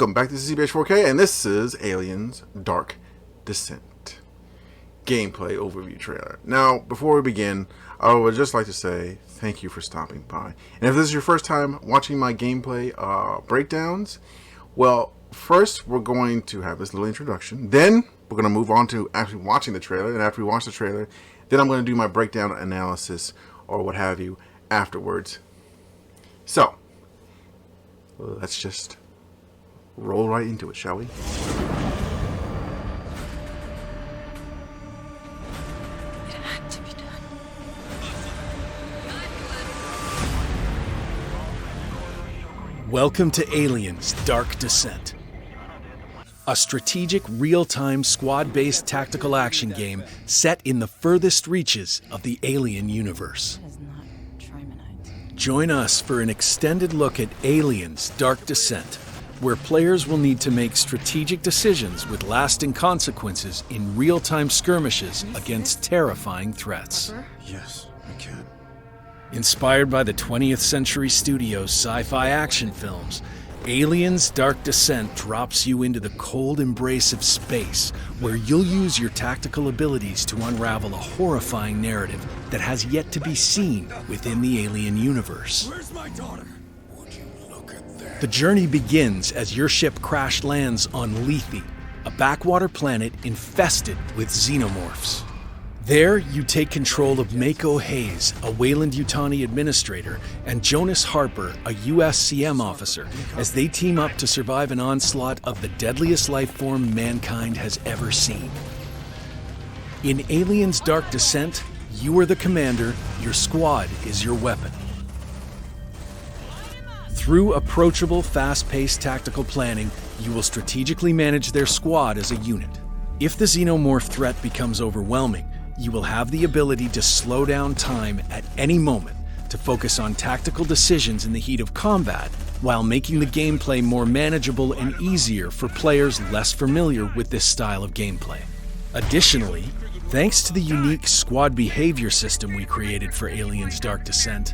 Welcome back to CBH4K, and this is Aliens Dark Descent gameplay overview trailer. Now, before we begin, I would just like to say thank you for stopping by. And if this is your first time watching my gameplay breakdowns, well, first we're going to have this little introduction. Then we're going to move on to actually watching the trailer. And after we watch the trailer, then I'm going to do my breakdown analysis or what have you afterwards. So, let's just roll right into it, shall we? It had to be done. Welcome to Aliens Dark Descent, a strategic, real-time, squad-based tactical action game set in the furthest reaches of the alien universe. That is not trimonite. Join us for an extended look at Aliens Dark Descent, where players will need to make strategic decisions with lasting consequences in real-time skirmishes against terrifying threats. Yes, I can. Inspired by the 20th Century Studios' sci-fi action films, Aliens Dark Descent drops you into the cold embrace of space, where you'll use your tactical abilities to unravel a horrifying narrative that has yet to be seen within the alien universe. Where's my daughter? Would you look at that? The journey begins as your ship crash lands on Lethe, a backwater planet infested with xenomorphs. There, you take control of Mako Hayes, a Weyland-Yutani administrator, and Jonas Harper, a USCM officer, as they team up to survive an onslaught of the deadliest life form mankind has ever seen. In Aliens Dark Descent, you are the commander, your squad is your weapon. Through approachable, fast-paced tactical planning, you will strategically manage their squad as a unit. If the xenomorph threat becomes overwhelming, you will have the ability to slow down time at any moment to focus on tactical decisions in the heat of combat, while making the gameplay more manageable and easier for players less familiar with this style of gameplay. Additionally, thanks to the unique squad behavior system we created for Aliens Dark Descent,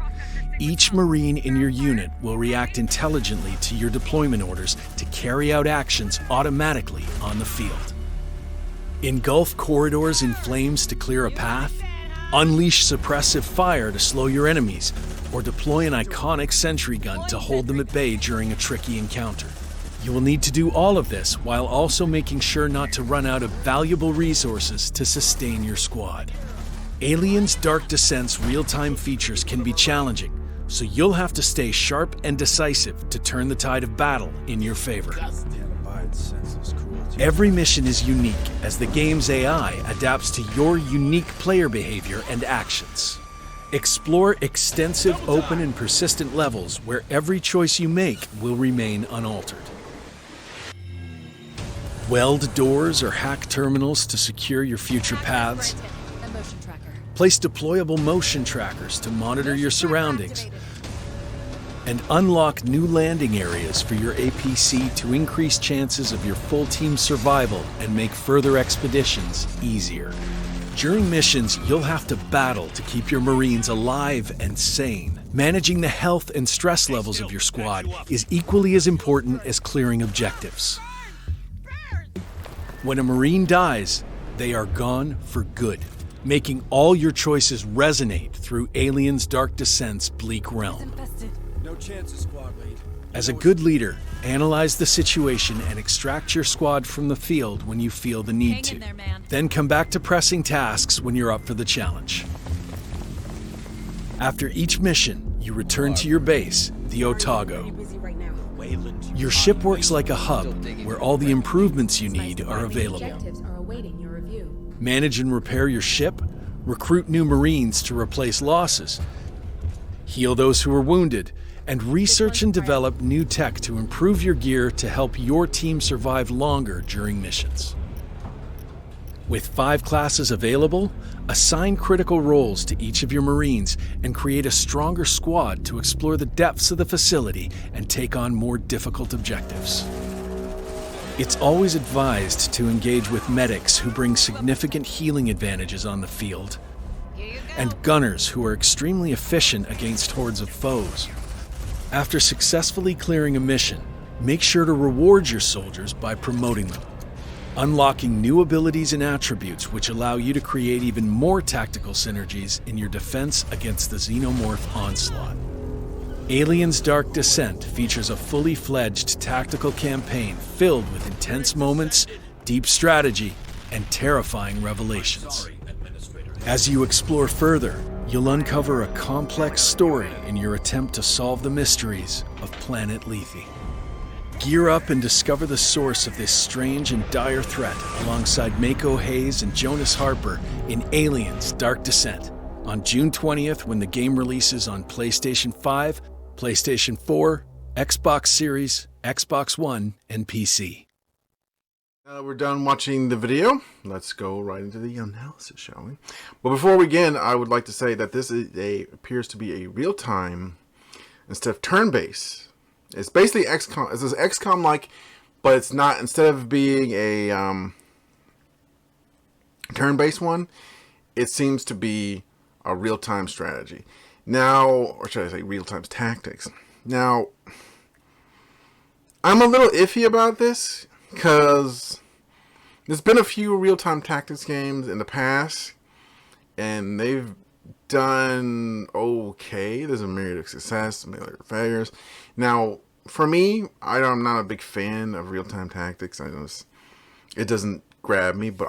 each Marine in your unit will react intelligently to your deployment orders to carry out actions automatically on the field. Engulf corridors in flames to clear a path, unleash suppressive fire to slow your enemies, or deploy an iconic sentry gun to hold them at bay during a tricky encounter. You will need to do all of this while also making sure not to run out of valuable resources to sustain your squad. Aliens Dark Descent's real-time features can be challenging, so you'll have to stay sharp and decisive to turn the tide of battle in your favor. Every mission is unique as the game's AI adapts to your unique player behavior and actions. Explore extensive, open, and persistent levels where every choice you make will remain unaltered. Weld doors or hack terminals to secure your future paths. A motion tracker. Place deployable motion trackers to monitor your surroundings. And unlock new landing areas for your APC to increase chances of your full team survival and make further expeditions easier. During missions, you'll have to battle to keep your Marines alive and sane. Managing the health and stress levels of your squad is equally as important as clearing objectives. When a Marine dies, they are gone for good, making all your choices resonate through Aliens Dark Descent's bleak realm. Infested. No chances, squad lead. As a good leader, analyze the situation and extract your squad from the field when you feel the need Hang to. in there, man. Then come back to pressing tasks when you're up for the challenge. After each mission, you return to your base, the Otago. Busy right now. Your ship works like a hub where all the improvements you need are available. Objectives are awaiting your review. Manage and repair your ship, recruit new Marines to replace losses, heal those who are wounded, and research and develop new tech to improve your gear to help your team survive longer during missions. With 5 classes available, assign critical roles to each of your Marines and create a stronger squad to explore the depths of the facility and take on more difficult objectives. It's always advised to engage with medics who bring significant healing advantages on the field, and gunners who are extremely efficient against hordes of foes. After successfully clearing a mission, Make sure to reward your soldiers by promoting them, unlocking new abilities and attributes which allow you to create even more tactical synergies in your defense against the Xenomorph onslaught. Aliens Dark Descent features a fully fledged tactical campaign filled with intense moments, deep strategy, and terrifying revelations. As you explore further, you'll uncover a complex story in your attempt to solve the mysteries of Planet Lethe. Gear up and discover the source of this strange and dire threat alongside Mako Hayes and Jonas Harper in Aliens Dark Descent on June 20th when the game releases on PlayStation 5, PlayStation 4, Xbox Series, Xbox One, and PC. We're done watching the video. Let's go right into the analysis, shall we? But before we begin, I would like to say that this is appears to be a real-time instead of turn-based. It's basically XCOM. It's XCOM-like, but it's not. Instead of being a turn-based one, it seems to be a real-time strategy. Now, or should I say real-time tactics. Now, I'm a little iffy about this because there's been a few real-time tactics games in the past, and they've done okay. There's a myriad of success, a myriad of failures. Now, for me, I'm not a big fan of real-time tactics. It doesn't grab me, but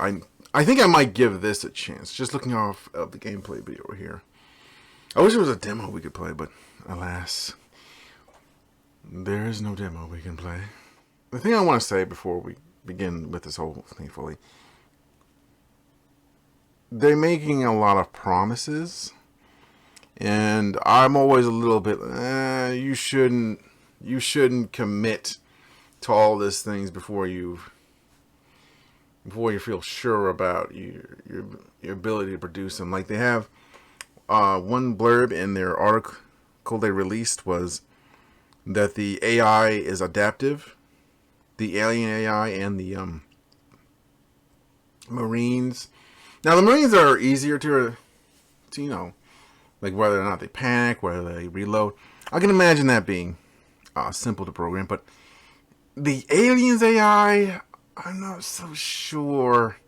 I think I might give this a chance. Just looking off of the gameplay video here. I wish there was a demo we could play, but alas, there is no demo we can play. The thing I want to say before we begin with this whole thing fully, they're making a lot of promises, and I'm always a little bit, you shouldn't commit to all these things before you feel sure about your ability to produce them. Like they have one blurb in their article they released was that the AI is adaptive, the alien AI and the Marines. Now the Marines are easier to like whether or not they panic, whether they reload. I can imagine that being simple to program, but the aliens AI, I'm not so sure,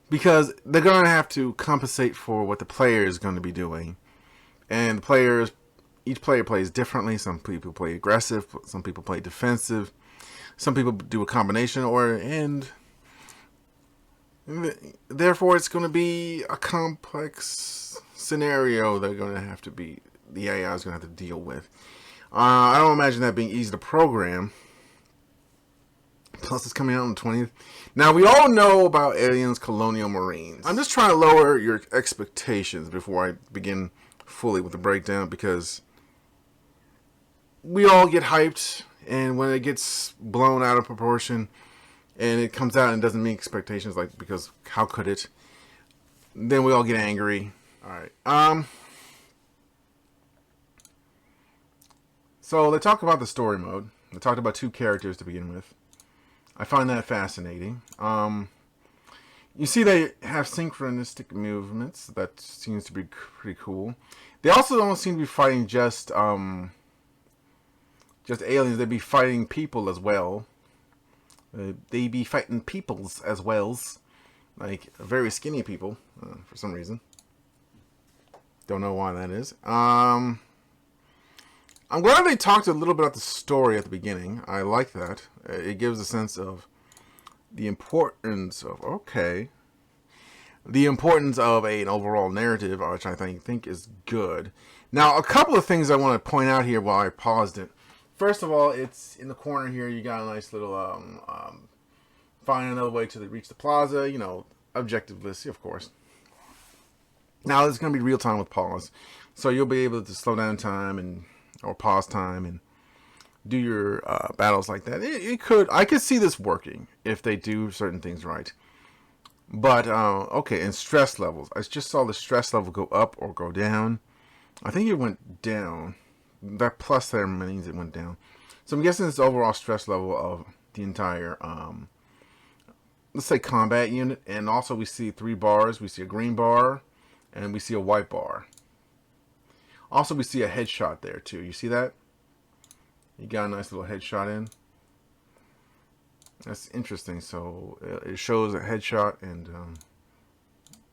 because they're going to have to compensate for what the player is going to be doing, and each player plays differently. Some people play aggressive, some people play defensive, some people do a combination, and therefore it's going to be a complex scenario the AI is going to have to deal with. I don't imagine that being easy to program. Plus, it's coming out on the 20th. Now, we all know about Aliens Colonial Marines. I'm just trying to lower your expectations before I begin fully with the breakdown, because we all get hyped, and when it gets blown out of proportion and it comes out and doesn't meet expectations, like, because how could it? Then we all get angry. Alright. So they talk about the story mode. They talked about 2 characters to begin with. I find that fascinating. You see they have synchronistic movements. That seems to be pretty cool. They also don't seem to be fighting just aliens. They'd be fighting people as well. They be fighting peoples as well. Like very skinny people, for some reason. Don't know why that is. I'm glad they talked a little bit about the story at the beginning. I like that. It gives a sense of the importance of, an overall narrative, which I think is good. Now, a couple of things I want to point out here while I paused it. First of all, it's in the corner here. You got a nice little find another way to reach the plaza. Objective list, of course. Now, it's going to be real time with pause, so you'll be able to slow down time or pause time and do your battles like that. I could see this working if they do certain things right. But and stress levels. I just saw the stress level go up or go down. I think it went down. That plus there means it went down. So I'm guessing it's overall stress level of the entire let's say combat unit. And also we see 3 bars. We see a green bar and we see a white bar. Also, we see a headshot there, too. You see that? You got a nice little headshot in. That's interesting. So it shows a headshot and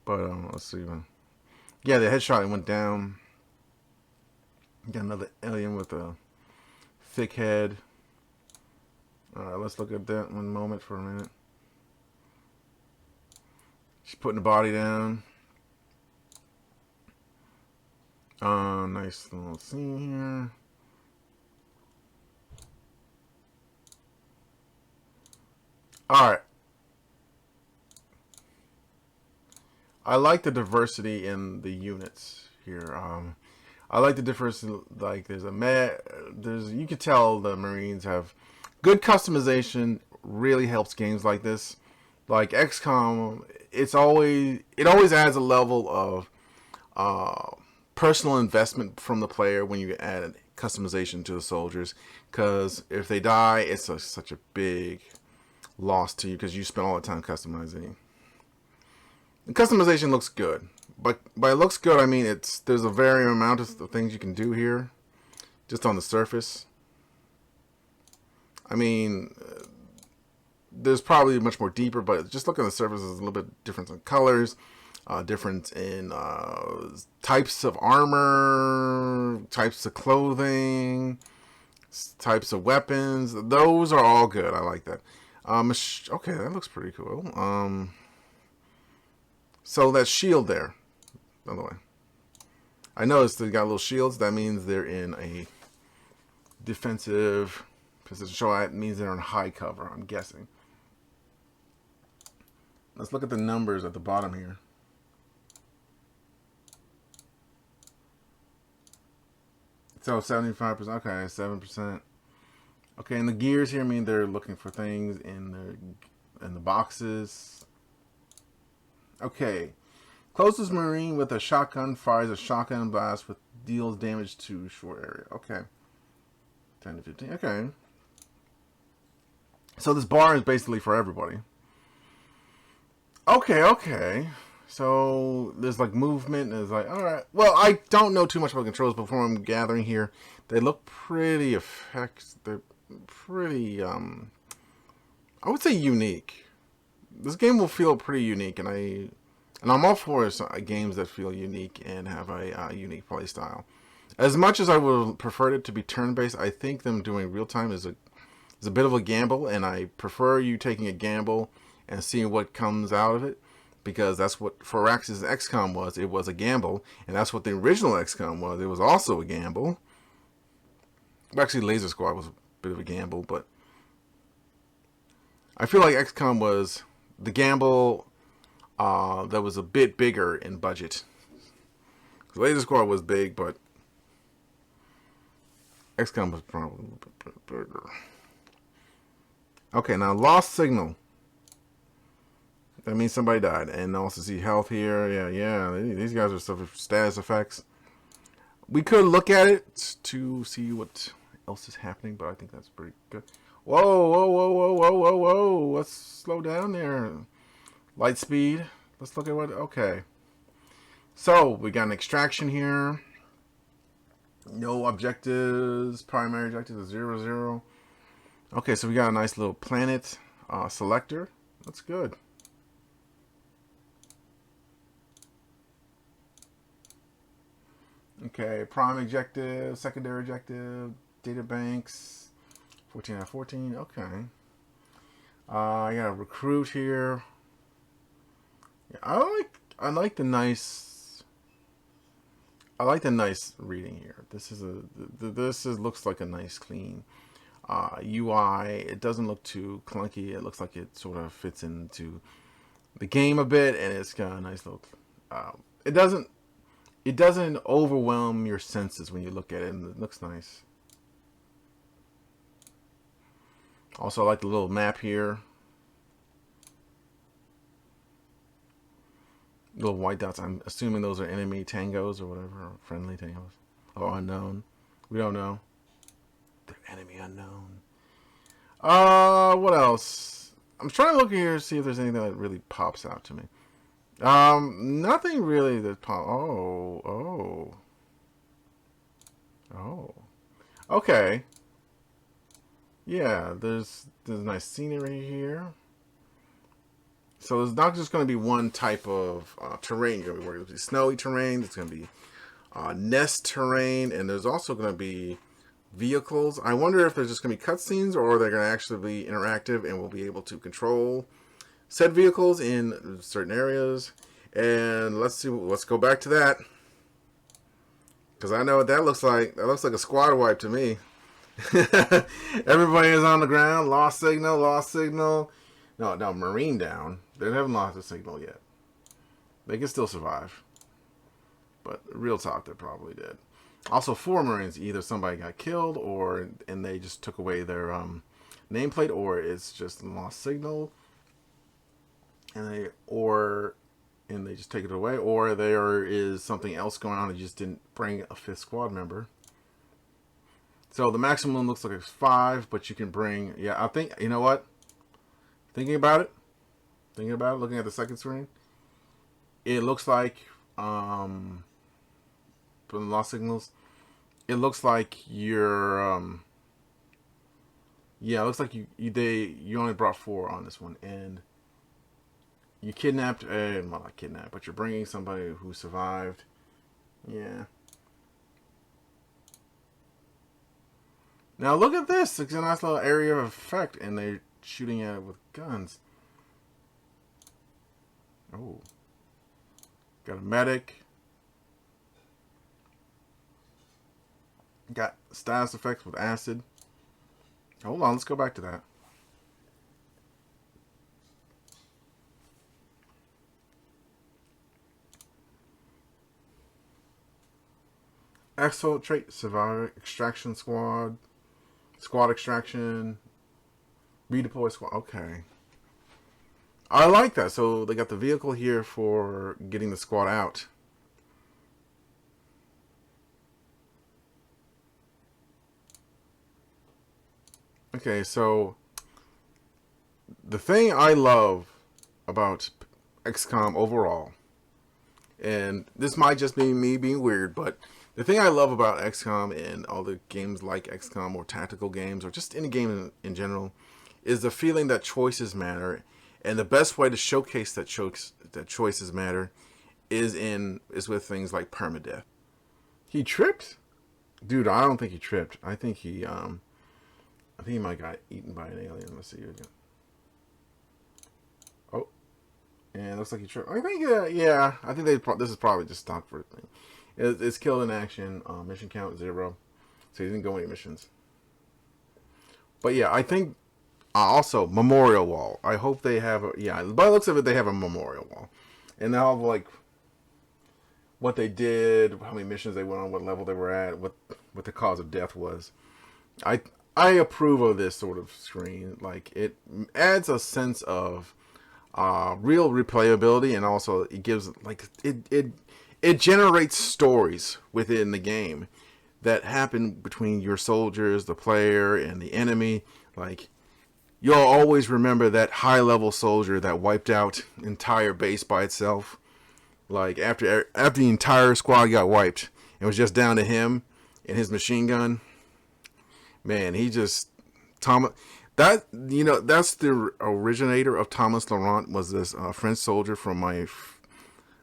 let's see. Yeah, the headshot it went down. Got another alien with a thick head. Alright, let's look at that one moment for a minute. She's putting the body down. Nice little scene here. Alright. I like the diversity in the units here. I like the diversity. Like there's you could tell the Marines have good customization. Really helps games like this. Like XCOM, it always adds a level of personal investment from the player when you add customization to the soldiers. Because if they die, it's such a big loss to you because you spent all the time customizing. The customization looks good, but by it looks good, I mean there's a varying amount of things you can do here, just on the surface. I mean, there's probably much more deeper, but just look on the surface, there's a little bit difference in colors, difference in types of armor, types of clothing, types of weapons. Those are all good. I like that. Okay, that looks pretty cool. So that shield there, by the way, I noticed they got little shields. That means they're in a defensive position. So that means they're in high cover, I'm guessing. Let's look at the numbers at the bottom here. So 75%, okay, 7%. Okay, and the gears here mean they're looking for things in the boxes. Okay. Closest Marine with a shotgun fires a shotgun blast with deals damage to short area. Okay. 10 to 15. Okay. So this bar is basically for everybody. Okay. So there's like movement and it's like, alright. Well, I don't know too much about controls, but from what I'm gathering here, they look pretty they're pretty I would say unique. This game will feel pretty unique, and I'm all for games that feel unique and have a unique play style. As much as I would prefer it to be turn-based, I think them doing real-time is a bit of a gamble, and I prefer you taking a gamble and seeing what comes out of it, because that's what Firaxis XCOM was. It was a gamble, and that's what the original XCOM was. It was also a gamble. Well, actually, Laser Squad was a bit of a gamble, but I feel like XCOM was the gamble that was a bit bigger in budget. Laser Squad was big, but XCOM was probably a little bit bigger. Okay, now Lost Signal. That means somebody died. And also see health here. Yeah. These guys are stuff with status effects. We could look at it to see what else is happening, but I think that's pretty good. Whoa. Let's slow down there. Light speed. Let's look at what... Okay. So, we got an extraction here. No objectives. Primary objective is 0. Okay, so we got a nice little planet selector. That's good. Okay, prime objective, secondary objective, data banks, 14 out of 14. Okay. I got a recruit here. Yeah, I like the nice reading here. This looks like a nice clean UI. It doesn't look too clunky. It looks like it sort of fits into the game a bit, and it's got a nice little. It doesn't overwhelm your senses when you look at it, and it looks nice. Also, I like the little map here. Little white dots. I'm assuming those are enemy tangos or whatever, or friendly tangos, or unknown. We don't know. They're enemy unknown. What else? I'm trying to look here to see if there's anything that really pops out to me. Nothing really that pop. Oh. Okay. Yeah, there's nice scenery here. So there's not just going to be one type of terrain you're going to be working with. There's snowy terrain, there's going to be nest terrain, and there's also going to be vehicles. I wonder if there's just going to be cutscenes or they're going to actually be interactive and we'll be able to control said vehicles in certain areas. And let's go back to that. Because I know what that looks like. That looks like a squad wipe to me. Everybody is on the ground. Lost signal, lost signal. No, Marine down. They haven't lost the signal yet. They can still survive. But real talk, they're probably dead. Also, 4 Marines. Either somebody got killed and they just took away their nameplate, or it's just lost signal. And they just take it away, or there is something else going on. They just didn't bring a 5th squad member. So the maximum looks like it's 5, but you can bring. Yeah, I think you know what. Thinking about it, looking at the second screen, it looks like from the lost signals, it looks like you're yeah, it looks like you only brought 4 on this one, and you kidnapped, well, not kidnapped, but you're bringing somebody who survived. Yeah. Now look at this. It's a nice little area of effect, and they're shooting at it with guns. Oh. Got a medic. Got status effects with acid. Hold on, let's go back to that. Exfiltrate, survivor, extraction squad, squad extraction, redeploy squad. Okay. I like that. So they got the vehicle here for getting the squad out. Okay, so the thing I love about XCOM overall, and this might just be me being weird, but the thing I love about XCOM and all the games like XCOM or tactical games or just any game in general is the feeling that choices matter, and the best way to showcase that choices matter is with things like permadeath. He tripped? Dude, I don't think he tripped. I think he might got eaten by an alien. Let's see again. Oh, and it looks like he tripped. I think yeah. I think this is probably just stock for a thing. It's killed in action. Mission count 0, so he didn't go any missions. But yeah, I think also memorial wall. I hope they have by the looks of it, they have a memorial wall, and they'll have like what they did, how many missions they went on, what level they were at, what the cause of death was. I approve of this sort of screen. Like, it adds a sense of real replayability, and also it gives like it generates stories within the game that happen between your soldiers, the player, and the enemy. Like, you'll always remember that high-level soldier that wiped out entire base by itself. Like, after the entire squad got wiped, it was just down to him and his machine gun. Man, that's the originator of Thomas Laurent, was this French soldier from my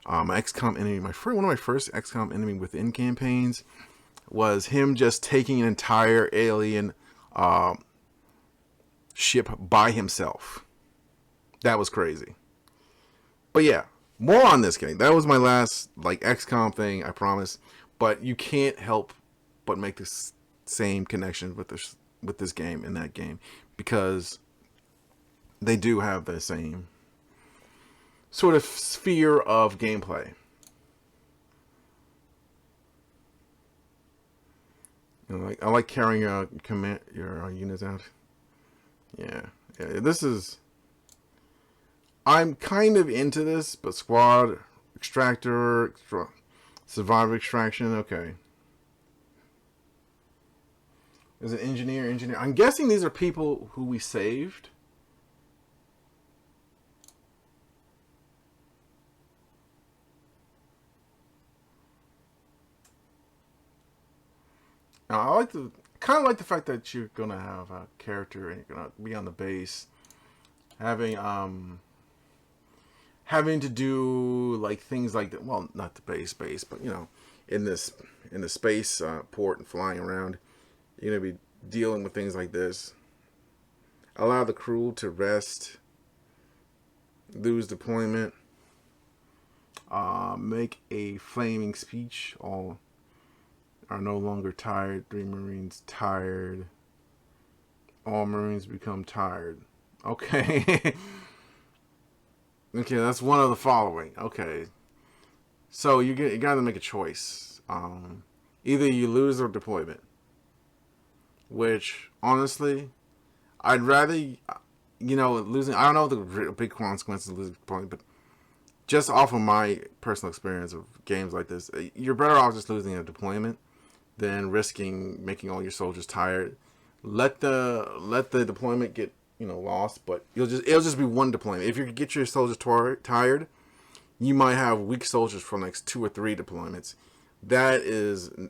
XCOM enemy. One of my first XCOM enemy within campaigns was him just taking an entire alien ship by himself. That was crazy. But yeah, more on this game. That was my last like XCOM thing, I promise. But you can't help but make this same connection with this game and that game, because they do have the same sort of sphere of gameplay. You know, I like carrying your units out. Yeah, this is. I'm kind of into this, but squad, extractor, survivor extraction. Okay. There's an engineer. I'm guessing these are people who we saved. Now, I kind of like the fact that you're gonna have a character and you're gonna be on the base, having to do like things like that. Well, not the base, but you know, in the space port and flying around, you're gonna be dealing with things like this. Allow the crew to rest, lose deployment, make a flaming speech. All are no longer tired. 3 Marines tired. All Marines become tired. Okay. Okay, that's one of the following. Okay. So you got to make a choice. Either you lose or deployment. Which, honestly, I'd rather, you know, losing. I don't know the big consequences of losing deployment, but just off of my personal experience of games like this, you're better off just losing a deployment than risking making all your soldiers tired. Let the deployment get, you know, lost, but it'll just be one deployment. If you get your soldiers tired, you might have weak soldiers for the next 2 or 3 deployments. And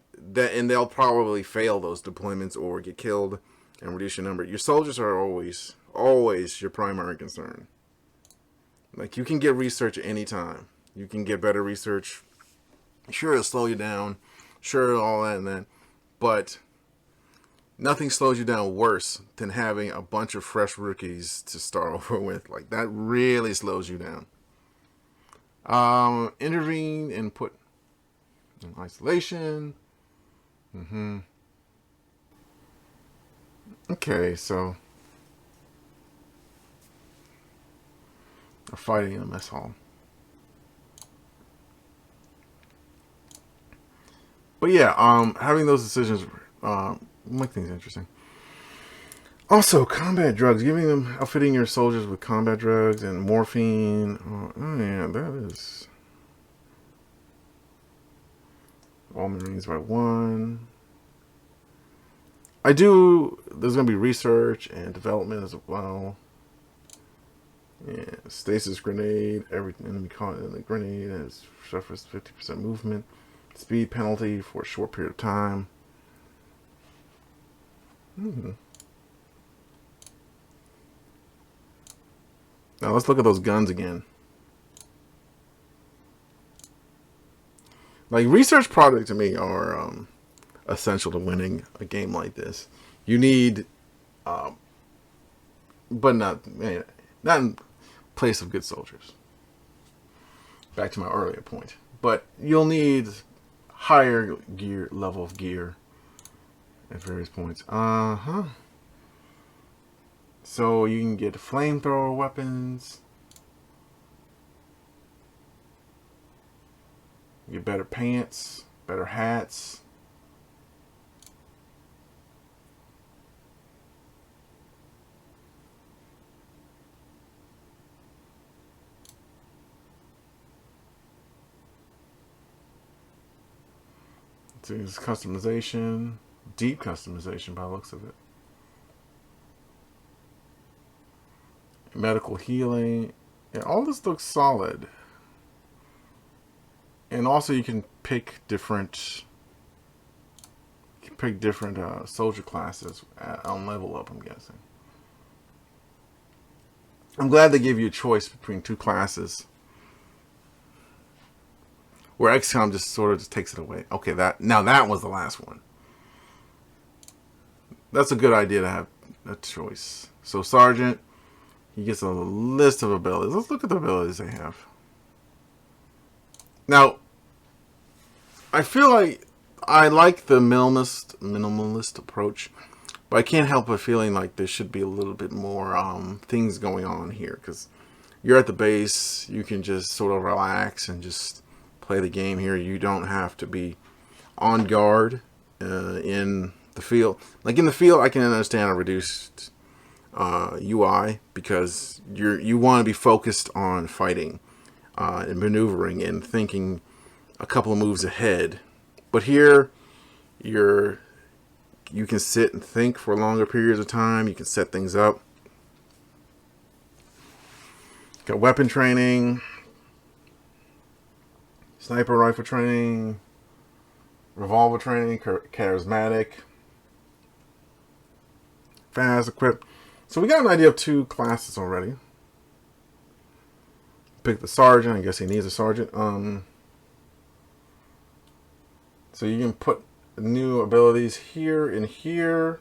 they'll probably fail those deployments or get killed and reduce your number. Your soldiers are always your primary concern. Like, you can get research at any time. You can get better research. Sure, it'll slow you down. Sure, all that and that. But nothing slows you down worse than having a bunch of fresh rookies to start over with. Like, that really slows you down. Intervene and put in isolation. Okay, so they're fighting in a mess hall. But yeah, having those decisions make things interesting. Also, combat drugs. Outfitting your soldiers with combat drugs and morphine. Oh yeah, that is. All Marines by 1. There's going to be research and development as well. Yeah, stasis grenade. Every enemy caught in the grenade has suffers 50% movement. Speed penalty for a short period of time. Now let's look at those guns again. Like, research products to me are essential to winning a game like this. You need, but not in place of good soldiers. Back to my earlier point. But you'll need higher level of gear at various points. So you can get flamethrower weapons. Get better pants, better hats. So it's customization, deep customization by the looks of it. Medical healing. Yeah, all this looks solid. And also you can pick different soldier classes on level up, I'm guessing. I'm glad they gave you a choice between 2 classes. Where XCOM just sort of takes it away. Okay, that was the last one. That's a good idea to have a choice. So Sergeant, he gets a list of abilities. Let's look at the abilities they have. Now, I feel like I like the minimalist approach, but I can't help but feeling like there should be a little bit more things going on here, because you're at the base, you can just sort of relax and just play the game here. You don't have to be on guard in the field. Like in the field, I can understand a reduced UI because you want to be focused on fighting and maneuvering and thinking a couple of moves ahead. But here, you can sit and think for longer periods of time. You can set things up. Got weapon training, sniper rifle training, revolver training, charismatic. fast, equipped. So we got an idea of 2 classes already. Pick the sergeant. I guess he needs a sergeant. So you can put new abilities here and here.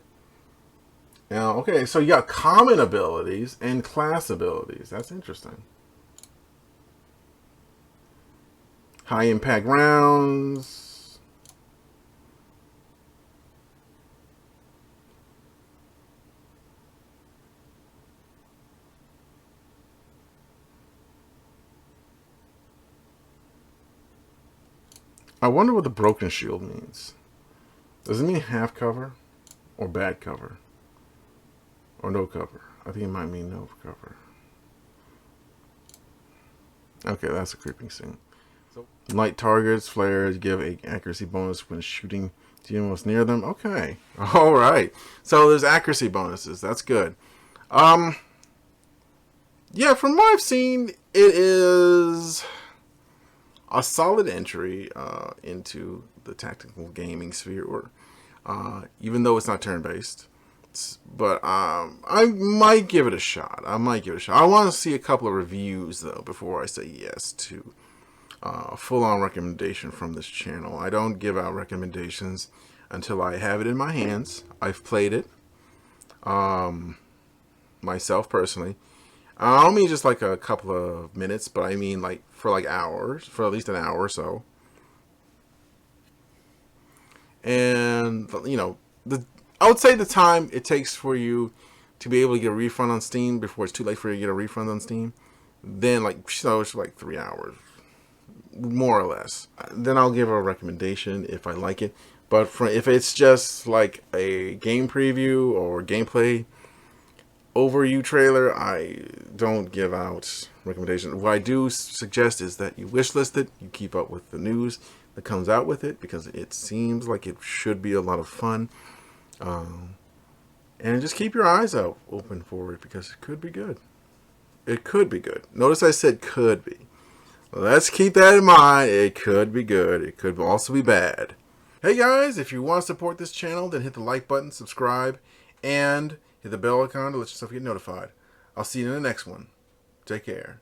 Now, okay, so you got common abilities and class abilities. That's interesting. High impact rounds. I wonder what the broken shield means. Does it mean half cover or bad cover? Or no cover? I think it might mean no cover. Okay, that's a creeping scene. So, light targets, flares give an accuracy bonus when shooting the enemies near them. Okay. Alright. So there's accuracy bonuses. That's good. Yeah, from what I've seen, it is a solid entry into the tactical gaming sphere, even though it's not turn-based. But I might give it a shot. I want to see a couple of reviews, though, before I say yes to a full-on recommendation from this channel. I don't give out recommendations until I have it in my hands. I've played it myself, personally. I don't mean just like a couple of minutes, but I mean like for like hours, for at least an hour or so. And, you know, I would say the time it takes for you to be able to get a refund on Steam before it's too late for you to get a refund on Steam, then like, so it's like 3 hours, more or less. Then I'll give a recommendation if I like it. But if it's just like a game preview or gameplay overview trailer, I don't give out recommendations. What I do suggest is that you wishlist it, you keep up with the news that comes out with it, because it seems like it should be a lot of fun. And just keep your eyes out open for it, because it could be good. It could be good. Notice I said could be. Let's keep that in mind. It could be good. It could also be bad. Hey guys, if you want to support this channel, then hit the like button, subscribe, and hit the bell icon to let yourself get notified. I'll see you in the next one. Take care.